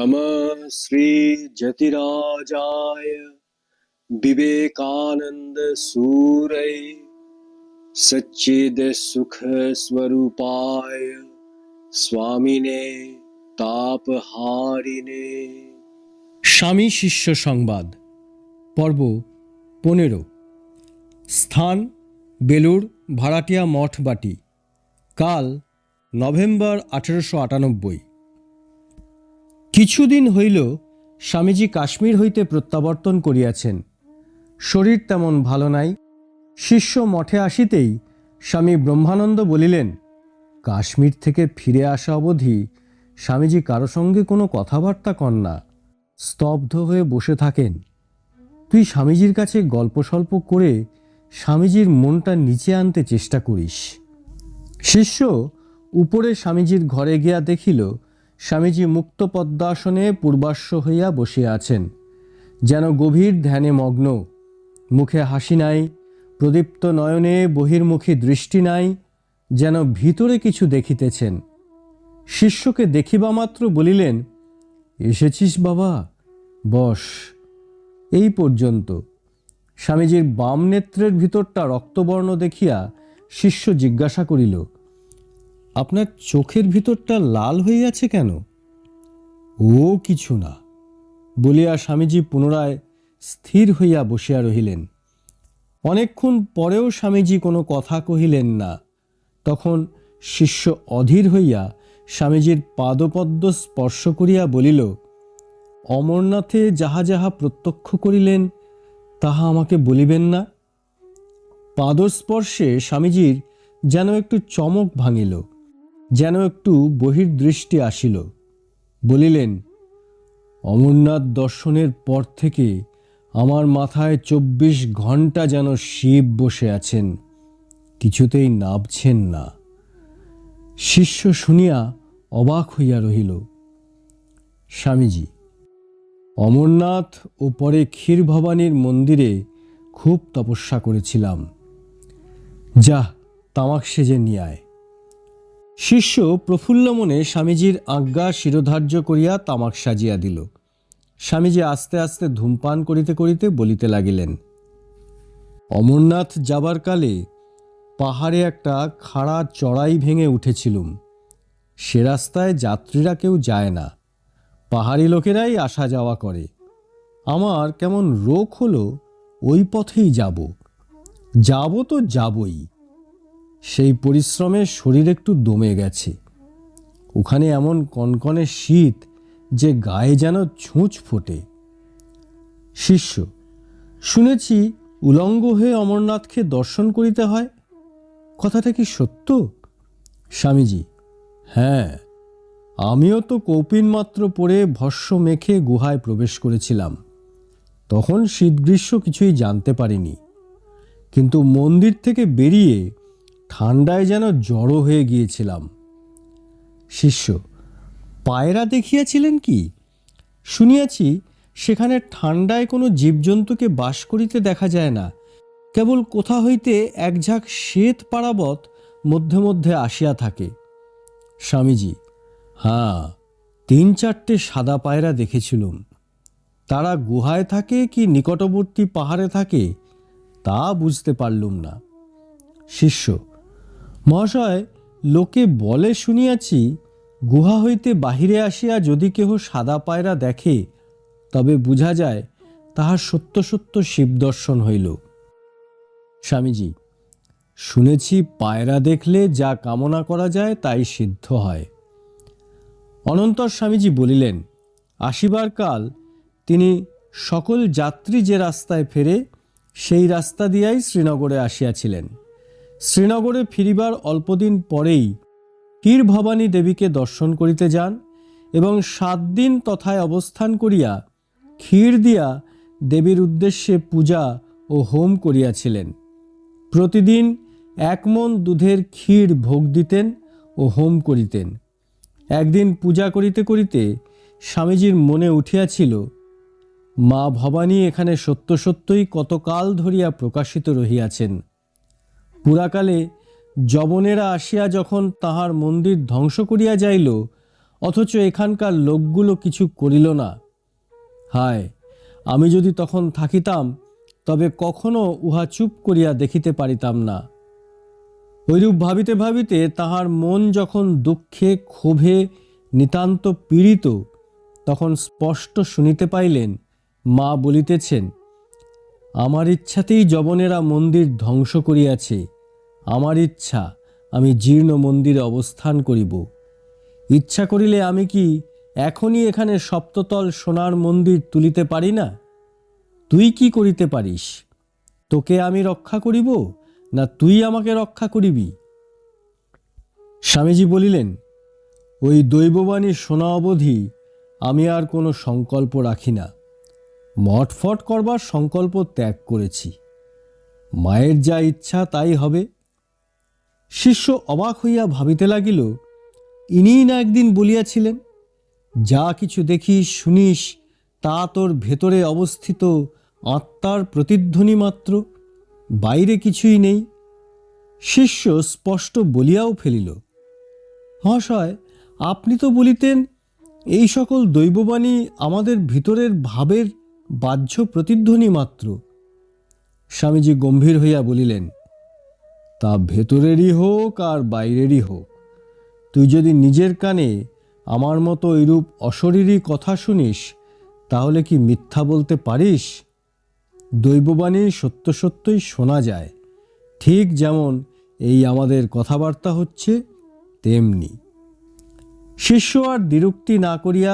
नमः श्री जतिराजाय विवेकानंद सूरय सच्चिद सुख स्वरूपाय स्वामिने तापहारिणे। স্বামী শিষ্য সংবাদ পর্ব 15। স্থান বেলুড় ভাড়াটিয়া মঠ বাটি। কাল নভেম্বর 1898। কিছুদিন হইল স্বামীজি কাশ্মীর হইতে প্রত্যাবর্তন করিয়াছেন। শরীর তেমন ভালো নাই। শিষ্য মঠে আসিতেই স্বামী ব্রহ্মানন্দ বলিলেন, কাশ্মীর থেকে ফিরে আসা অবধি স্বামীজি কারো সঙ্গে কোনো কথাবার্তা কন না, স্তব্ধ হয়ে বসে থাকেন। তুই স্বামীজির কাছে গল্প স্বল্প করে স্বামীজির মনটা নিচে আনতে চেষ্টা করিস। শিষ্য উপরে স্বামীজির ঘরে গিয়া দেখিল স্বামীজি মুক্ত পদ্মাসনে পূর্বাশ্ব হইয়া বসিয়া আছেন, যেন গভীর ধ্যানে মগ্ন। মুখে হাসি নাই, প্রদীপ্ত নয়নে বহির্মুখী দৃষ্টি নাই, যেন ভিতরে কিছু দেখিতেছেন। শিষ্যকে দেখিবা মাত্র বলিলেন, এসেছিস বাবা, বস। এই পর্যন্ত। স্বামীজির বাম নেত্রের ভিতরটা রক্তবর্ণ দেখিয়া শিষ্য জিজ্ঞাসা করিল, আপনার চোখের ভিতরটা লাল হইয়াছে কেন? ও কিছু না বলিয়া স্বামীজি পুনরায় স্থির হইয়া বসিয়া রহিলেন। অনেকক্ষণ পরেও স্বামীজি কোনো কথা কহিলেন না। তখন শিষ্য অধীর হইয়া স্বামীজির পাদপদ্ম স্পর্শ করিয়া বলিল, অমরনাথে যাহা যাহা প্রত্যক্ষ করিলেন তাহা আমাকে বলিবেন না? পাদস্পর্শে স্বামীজির যেন একটু চমক ভাঙিল, যেন একটু বহির্দৃষ্টি আসিল। বলিলেন, অমরনাথ দর্শনের পর থেকে আমার মাথায় 24 ঘণ্টা যেন শিব বসে আছেন, কিছুতেই নাবছেন না। শিষ্য শুনিয়া অবাক হইয়া রহিল। স্বামীজি, অমরনাথ ও পরে ক্ষীর ভবানীর মন্দিরে খুব তপস্যা করেছিলাম। যা, তামাক সেজে নিয়ে আয়। শিষ্য প্রফুল্ল মনে স্বামীজির আজ্ঞা শিরোধার্য করিয়া তামাক সাজিয়া দিল। স্বামীজি আস্তে আস্তে ধূমপান করিতে করিতে বলিতে লাগিলেন, অমরনাথ যাবার কালে পাহাড়ে একটা খাড়া চড়াই ভেঙে উঠেছিলুম। সে রাস্তায় যাত্রীরা কেউ যায় না, পাহাড়ি লোকেরাই আসা যাওয়া করে। আমার কেমন রোগ হলো, ওই পথেই যাব তো যাবই। সেই পরিশ্রমে শরীর একটু দমে গেছে। ওখানে এমন কনকনে শীত যে গায়ে যেন ছুঁচ ফোটে। শিষ্য, শুনেছি উলঙ্গ হয়ে অমরনাথকে দর্শন করিতে হয়, কথাটা কি সত্য? স্বামীজি, হ্যাঁ, আমিও তো কৌপিন মাত্র পরে ভস্ম মেখে গুহায় প্রবেশ করেছিলাম। তখন শীত গ্রীষ্ম কিছুই জানতে পারিনি, কিন্তু মন্দির থেকে বেরিয়ে ঠান্ডায় যেন জড়ো হয়ে গিয়েছিলাম। শিষ্য, পায়রা দেখিয়াছিলেন কি? শুনিয়াছি সেখানে ঠান্ডায় কোনো জীবজন্তুকে বাস করিতে দেখা যায় না, কেবল কোথা হইতে এক ঝাঁক শ্বেত পারাবত মধ্যে মধ্যে আসিয়া থাকে। স্বামীজি, হ্যাঁ, 3-4টে সাদা পায়রা দেখেছিলুম। তারা গুহায় থাকে কি নিকটবর্তী পাহাড়ে থাকে তা বুঝতে পারলুম না। শিষ্য, মহাশয়, লোকে বলে শুনিয়াছি, গুহা হইতে বাহিরে আসিয়া যদি কেহ সাদা পায়রা দেখে তবে বুঝা যায় তাহার সত্য সত্য শিব দর্শন হইল। স্বামীজি, শুনেছি পায়রা দেখলে যা কামনা করা যায় তাই সিদ্ধ হয়। অনন্তর স্বামীজি বলিলেন, আসিবার কাল তিনি সকল যাত্রী যে রাস্তায় ফেরে সেই রাস্তা দিয়াই শ্রীনগরে আসিয়াছিলেন। শ্রীনগরে ফিরিবার অল্পদিন পরেই ক্ষীর ভবানী দেবীকে দর্শন করিতে যান এবং 7 দিন তথায় অবস্থান করিয়া ক্ষীর দিয়া দেবীর উদ্দেশ্যে পূজা ও হোম করিয়াছিলেন। প্রতিদিন 1 মণ দুধের ক্ষীর ভোগ দিতেন ও হোম করিতেন। একদিন পূজা করিতে করিতে স্বামীজির মনে উঠিয়াছিল, মা ভবানী এখানে সত্য সত্যই কতকাল ধরিয়া প্রকাশিত রহিয়াছেন। পুরাকালে যবনেরা আসিয়া যখন তাহার মন্দির ধ্বংস করিয়া যাইল, অথচ এখানকার লোকগুলো কিছু করিল না। হায়, আমি যদি তখন থাকিতাম তবে কখনো উহা চুপ করিয়া দেখিতে পারিতাম না। ঐরূপ ভাবিতে ভাবিতে তাহার মন যখন দুঃখে ক্ষোভে নিতান্ত পীড়িত, তখন স্পষ্ট শুনিতে পাইলেন মা বলিতেছেন, আমার ইচ্ছাতেই যবনেরা মন্দির ধ্বংস করিয়াছে। আমার ইচ্ছা আমি জীর্ণ মন্দিরে অবস্থান করিব। ইচ্ছা করিলে আমি কি এখনই এখানে সপ্ততল সোনার মন্দির তুলিতে পারি না? তুই কি করিতে পারিস? তোকে আমি রক্ষা করিব, না তুই আমাকে রক্ষা করিবি? স্বামীজি বলিলেন, ওই দৈববাণী শোনা অবধি আমি আর কোনো সংকল্প রাখি না। মঠফট করবার সংকল্প ত্যাগ করেছি। মায়ের যা ইচ্ছা তাই হবে। শিষ্য অবাক হইয়া ভাবিতে লাগিল, ইনিই না একদিন বলিয়াছিলেন, যা কিছু দেখিস শুনিস তা তোর ভেতরে অবস্থিত আত্মার প্রতিধ্বনি মাত্র, বাইরে কিছুই নেই। শিষ্য স্পষ্ট বলিয়াও ফেলিল, মহাশয়, আপনি তো বলিতেন এই সকল দৈববাণী আমাদের ভিতরের ভাবের বাহ্য প্রতিধ্বনি মাত্র। স্বামীজি গম্ভীর হইয়া বলিলেন, তা ভেতরেরই হোক আর বাইরেরই হোক, তুই যদি নিজের কানে আমার মতো এরূপ অশরীরী কথা শুনিস, তাহলে কি মিথ্যা বলতে পারিস? দৈববাণী সত্য সত্যই শোনা যায়, ঠিক যেমন এই আমাদের কথাবার্তা হচ্ছে তেমনি। শিষ্য আর দ্বিরুক্তি না করিয়া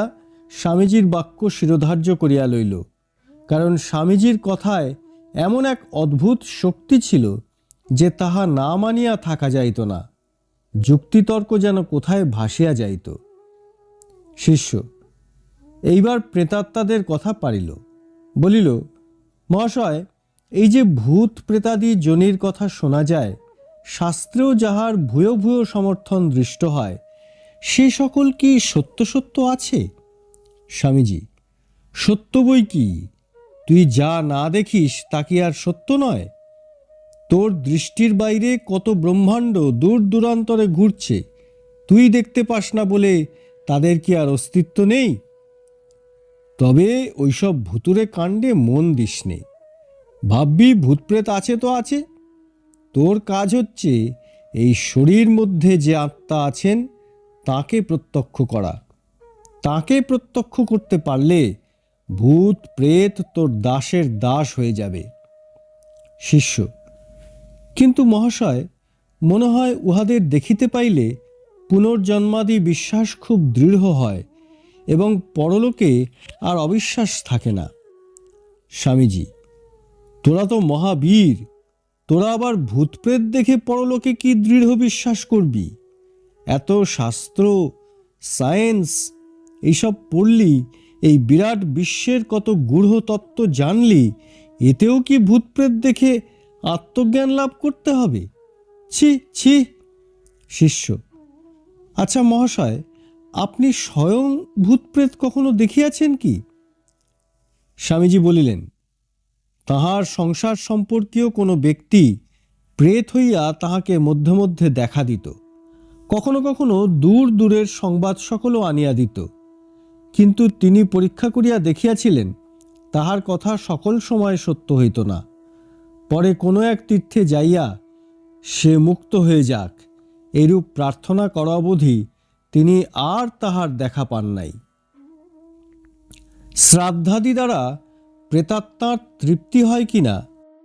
স্বামীজির বাক্য শিরোধার্য করিয়া লইল, কারণ স্বামীজির কথায় এমন এক অদ্ভুত শক্তি ছিল যে তাহা না মানিয়া থাকা যাইত না। যুক্তিতর্ক যেন কোথায় ভাসিয়া যাইত। শিষ্য এইবার প্রেতাত্মাদের কথা পারিল, বলিল, মহাশয়, এই যে ভূত প্রেতাদি যোনির কথা শোনা যায়, শাস্ত্রেও যাহার ভূয় ভূয় সমর্থন দৃষ্ট হয়, সে সকল কি সত্য সত্য আছে? স্বামীজি, সত্য বই কি? তুই যা না দেখিস তা কি আর সত্য নয়? তোর দৃষ্টির বাইরে কত ব্রহ্মাণ্ড দূর দূরান্তরে ঘুরছে, তুই দেখতে পাস না বলে তাদের কি আর অস্তিত্ব নেই? তবে ওইসব ভুতুরে কাণ্ডে মন দিস নে। ভাববি ভূতপ্রেত আছে তো আছে, তোর কাজ হচ্ছে এই শরীর মধ্যে যে আত্মা আছেন তাকে প্রত্যক্ষ করা। তাকে প্রত্যক্ষ করতে পারলে ভূত প্রেত তোর দাসের দাস হয়ে যাবে। শিষ্য, কিন্তু মহাশয়, মনে হয় উহাদের দেখিতে পাইলে পুনর্জন্মাদি বিশ্বাস খুব দৃঢ় হয় এবং পরলোকে আর অবিশ্বাস থাকে না। স্বামীজি, তোরা তো মহাবীর, তোরা আবার ভূতপ্রেত দেখে পরলোকে কি দৃঢ় বিশ্বাস করবি? এত শাস্ত্র, সায়েন্স এইসব পড়লি, এই বিরাট বিশ্বের কত গূঢ় তত্ত্ব জানলি, এতেও কি ভূতপ্রেত দেখে আত্মজ্ঞান লাভ করতে হবে? ছি ছি। শিষ্য, আচ্ছা মহাশয়, আপনি স্বয়ং ভূতপ্রেত কখনো দেখিয়াছেন কি? স্বামীজি বলিলেন, তাহার সংসার সম্পর্কীয় কোনো ব্যক্তি প্রেত হইয়া তাহাকে মধ্যে মধ্যে দেখা দিত। কখনো কখনো দূর দূরের সংবাদ সকলও আনিয়া দিত, কিন্তু তিনি পরীক্ষা করিয়া দেখিয়াছিলেন তাহার কথা সকল সময় সত্য হইত না। পরে কোনো এক তীর্থে যাইয়া সে মুক্ত হয়ে যাক এরূপ প্রার্থনা করা অবধি তিনি আর তাহার দেখা পান নাই। শ্রাদ্ধাদি দ্বারা প্রেতাত্মার তৃপ্তি হয় কিনা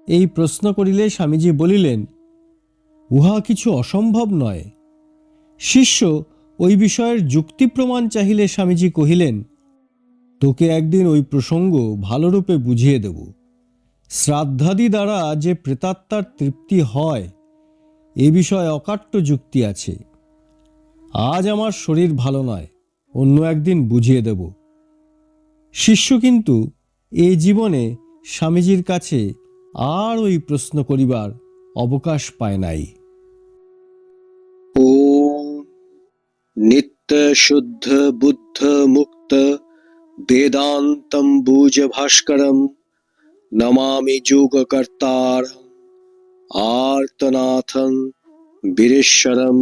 এই প্রশ্ন করিলে স্বামীজি বলিলেন, উহা কিছু অসম্ভব নয়। শিষ্য ওই বিষয়ের যুক্তি প্রমাণ চাহিলে স্বামীজি কহিলেন, তোকে একদিন ওই প্রসঙ্গ ভালোরূপে বুঝিয়ে দেব। শ্রাদ্ধাদি দ্বারা যে প্রেতাত্মার তৃপ্তি হয় এ বিষয়ে অকাট্য যুক্তি আছে। আজ আমার শরীর ভালো নয়, অন্য একদিন বুঝিয়ে দেব। শিষ্য কিন্তু এই জীবনে স্বামীজির কাছে আর ওই প্রশ্ন করিবার অবকাশ পায় নাই। ওম নিত্য শুদ্ধ বুদ্ধ মুক্ত বেদান্তম্বুজ ভাস্করম নমামি যোগকর্তারং আর্তনাথং বীরেশ্বরম।